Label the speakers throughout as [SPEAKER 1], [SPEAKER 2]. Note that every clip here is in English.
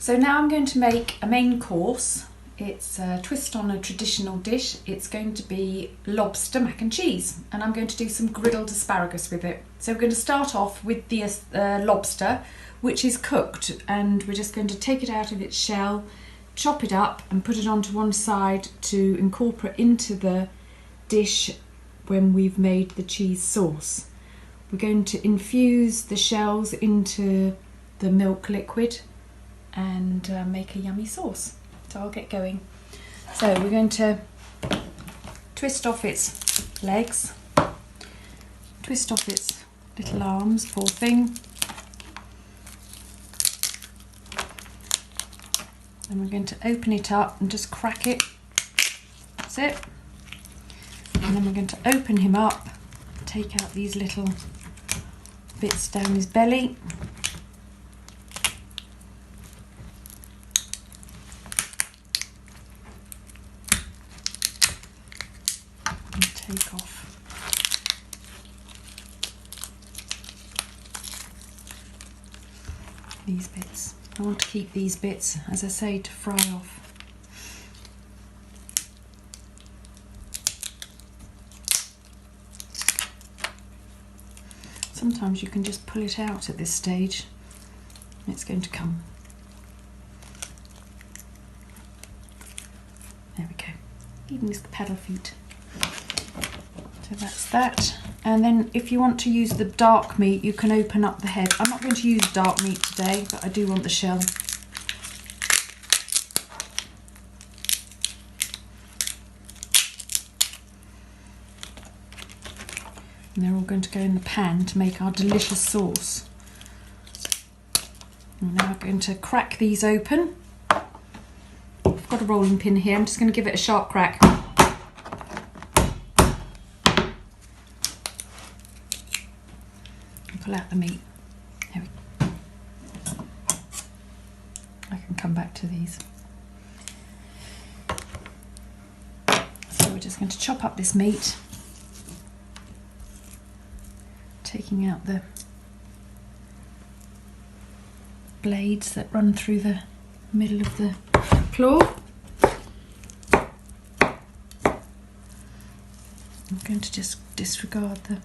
[SPEAKER 1] So now I'm going to make a main course. It's a twist on a traditional dish. It's going to be lobster mac and cheese, and I'm going to do some griddled asparagus with it. So we're going to start off with the lobster, which is cooked, and we're just going to take it out of its shell, chop it up and put it onto one side to incorporate into the dish when we've made the cheese sauce. We're going to infuse the shells into the milk liquid and make a yummy sauce. So I'll get going. So we're going to twist off its legs, twist off its little arms, poor thing. And we're going to open it up and just crack it. That's it. And then we're going to open him up, take out these little bits down his belly. And take off these bits. I want to keep these bits, as I say, to fry off. Sometimes you can just pull it out at this stage. It's going to come. There we go. Even his paddle feet. So that's that. And then if you want to use the dark meat, you can open up the head. I'm not going to use dark meat today, but I do want the shell. And they're all going to go in the pan to make our delicious sauce. And now I'm going to crack these open. I've got a rolling pin here. I'm just going to give it a sharp crack. And pull out the meat. There we go. I can come back to these. So we're just going to chop up this meat, taking out the blades that run through the middle of the claw. I'm going to just disregard the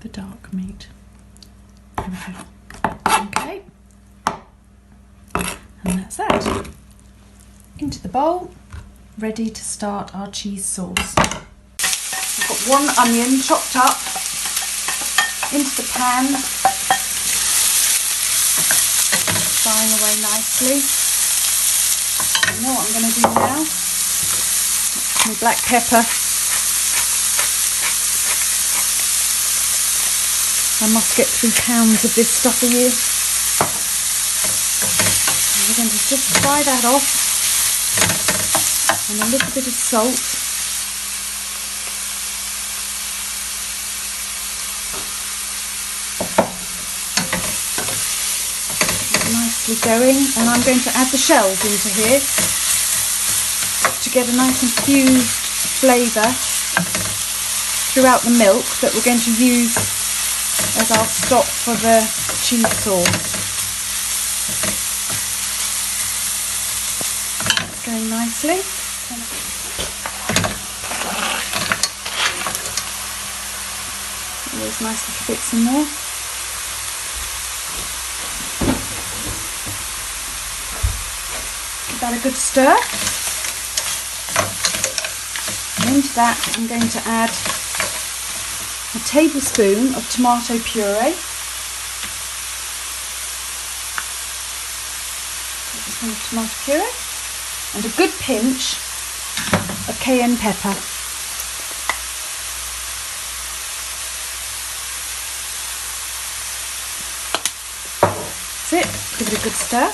[SPEAKER 1] dark meat. There we go. Okay. And that's that. Into the bowl, ready to start our cheese sauce. I've got one onion chopped up into the pan, frying away nicely. You know what I'm going to do now? My black pepper. I must get 3 pounds of this stuff a year. And we're going to just fry that off, and a little bit of salt. Nicely going, and I'm going to add the shells into here to get a nice infused flavour throughout the milk that we're going to use as our stock for the cheese sauce. It's going nicely. Always nice little bits in there. Give that a good stir. And into that I'm going to add a tablespoon of tomato puree. Tablespoon of tomato puree. And a good pinch of cayenne pepper. That's it. Give it a good stir.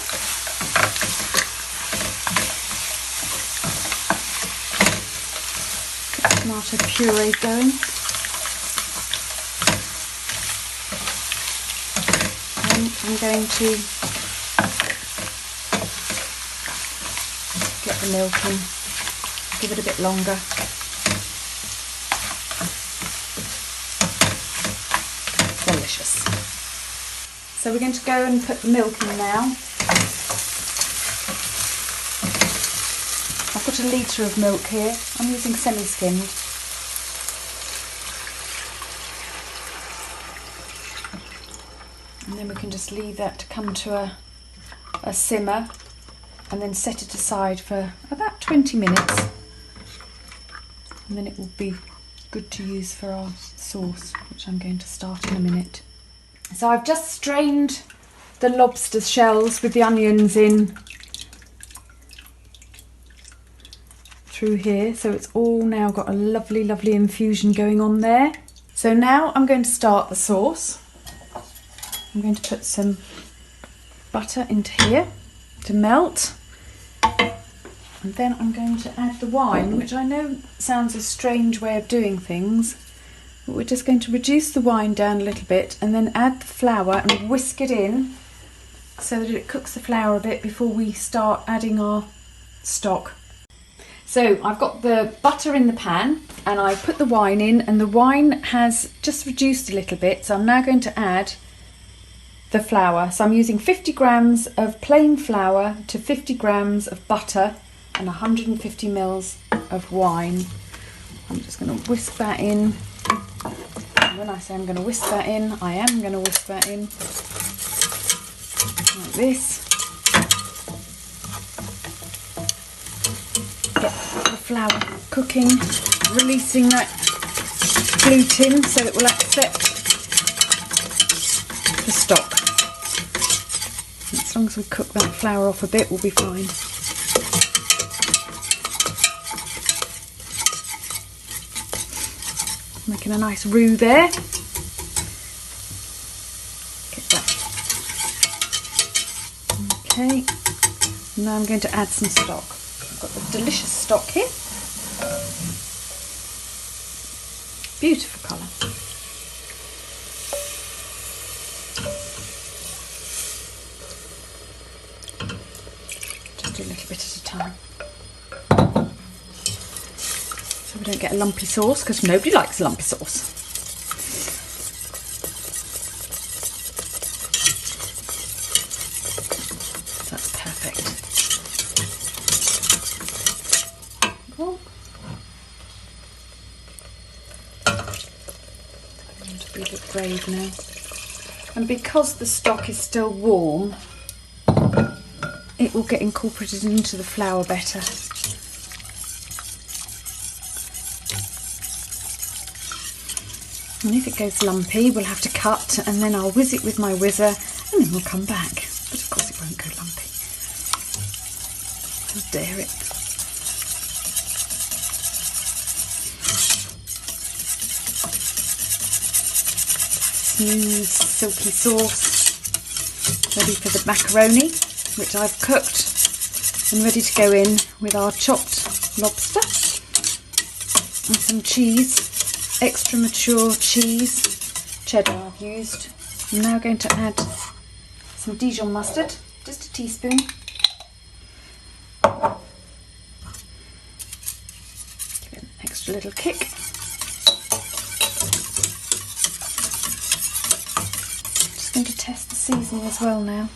[SPEAKER 1] Tomato puree going. And I'm going to get the milk in, give it a bit longer. Delicious. So we're going to go and put the milk in now. I've got 1 litre of milk here. I'm using semi-skimmed. And then we can just leave that to come to a simmer and then set it aside for about 20 minutes. And then it will be good to use for our sauce, which I'm going to start in a minute. So I've just strained the lobster shells with the onions in through here, so it's all now got a lovely, lovely infusion going on there. So now I'm going to start the sauce. I'm going to put some butter into here to melt. And then I'm going to add the wine, which I know sounds a strange way of doing things, but we're just going to reduce the wine down a little bit and then add the flour and whisk it in so that it cooks the flour a bit before we start adding our stock. So I've got the butter in the pan and I put the wine in, and the wine has just reduced a little bit, so I'm now going to add the flour. So I'm using 50 grams of plain flour to 50 grams of butter and 150 mils of wine. I'm just going to whisk that in. And when I say I'm going to whisk that in, I am going to whisk that in like this. Get the flour cooking, releasing that gluten so it will accept the stock. As long as we cook that flour off a bit, we'll be fine. Making a nice roux there. Get that. Okay. Now I'm going to add some stock. I've got the delicious stock here. Beautiful colour. Just do a little bit at a time. So we don't get a lumpy sauce, because nobody likes lumpy sauce. That's perfect. Cool. I'm going to be a bit brave now. And because the stock is still warm, it will get incorporated into the flour better. And if it goes lumpy, we'll have to cut, and then I'll whiz it with my whizzer, and then we'll come back. But of course it won't go lumpy. How dare it. Smooth, silky sauce, ready for the macaroni, which I've cooked and ready to go in with our chopped lobster and some cheese. Extra mature cheese, cheddar I've used. I'm now going to add some Dijon mustard, just a teaspoon. Give it an extra little kick. Just going to test the seasoning as well now.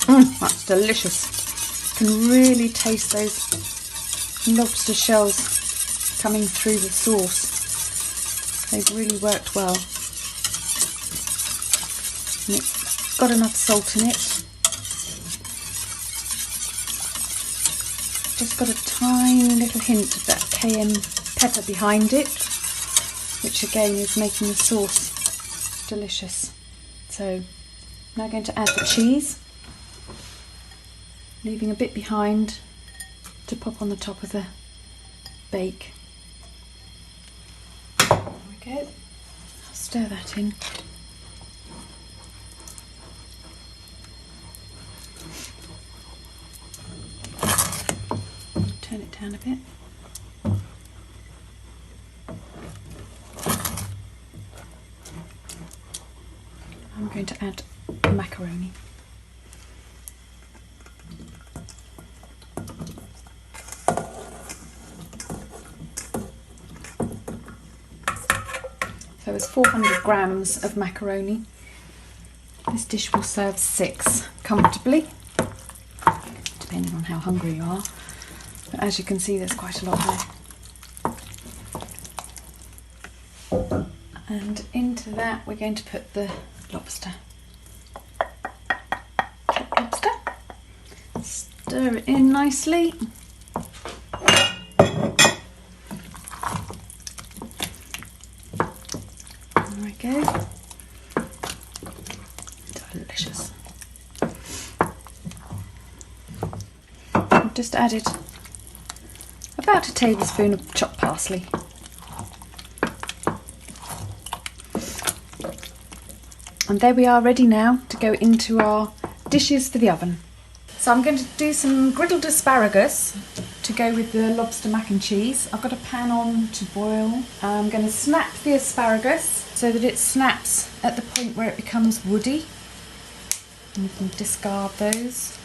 [SPEAKER 1] That's delicious. You can really taste those lobster shells coming through the sauce. They've really worked well. And it's got enough salt in it. Just got a tiny little hint of that cayenne pepper behind it, which again is making the sauce delicious. So now I'm going to add the cheese, leaving a bit behind to pop on the top of the bake. There we go. I'll stir that in. Turn it down a bit. I'm going to add the macaroni. So it's 400 grams of macaroni. This dish will serve 6 comfortably, depending on how hungry you are. But as you can see, there's quite a lot there. And into that we're going to put the lobster. Chopped lobster. Stir it in nicely. There we go. Delicious. I've just added about a tablespoon of chopped parsley. And there we are, ready now to go into our dishes for the oven. So I'm going to do some griddled asparagus to go with the lobster mac and cheese. I've got a pan on to boil. I'm going to snap the asparagus so that it snaps at the point where it becomes woody. And you can discard those.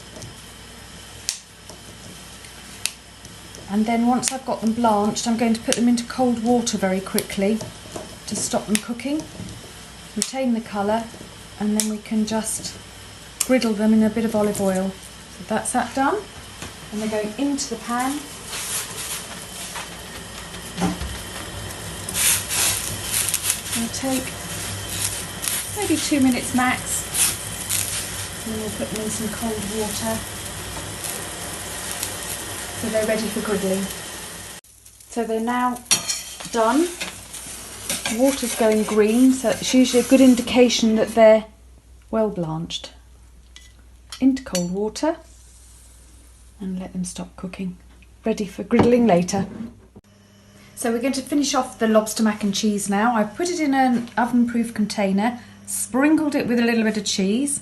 [SPEAKER 1] And then once I've got them blanched, I'm going to put them into cold water very quickly to stop them cooking. Retain the colour, and then we can just griddle them in a bit of olive oil. So that's that done, and they're going into the pan. It'll take maybe 2 minutes max, and then we'll put them in some cold water so they're ready for griddling. So they're now done. The water's going green, so it's usually a good indication that they're well blanched. Into cold water and let them stop cooking. Ready for griddling later. So we're going to finish off the lobster mac and cheese now. I've put it in an oven-proof container, sprinkled it with a little bit of cheese.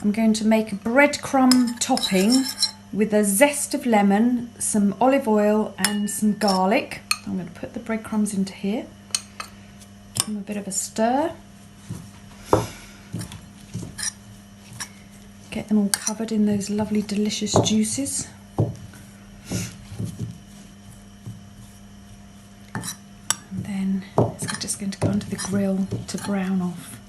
[SPEAKER 1] I'm going to make a breadcrumb topping with a zest of lemon, some olive oil and some garlic. I'm going to put the breadcrumbs into here. Give them a bit of a stir. Get them all covered in those lovely delicious juices. And then it's just going to go onto the grill to brown off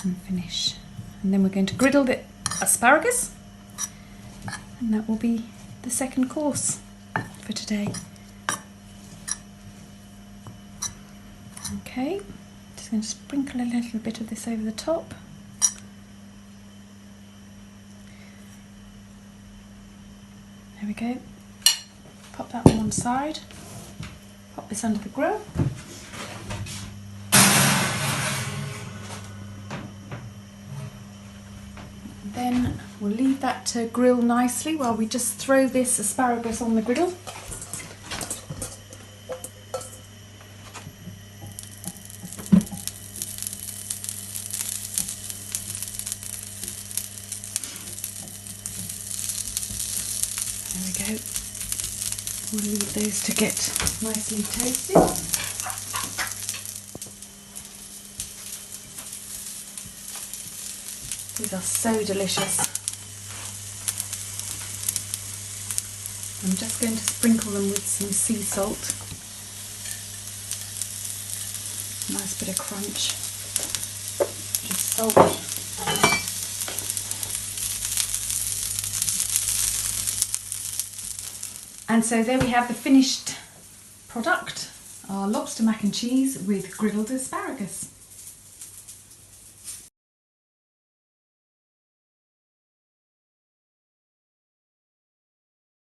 [SPEAKER 1] and finish. And then we're going to griddle the asparagus, and that will be the second course for today. Okay, just going to sprinkle a little bit of this over the top. There we go. Pop that on one side. Pop this under the grill. And then we'll leave that to grill nicely while we just throw this asparagus on the griddle. There we go. We'll leave those to get nicely toasted. These are so delicious. I'm just going to sprinkle them with some sea salt. Nice bit of crunch. Just salt. And so there we have the finished product, our lobster mac and cheese with griddled asparagus.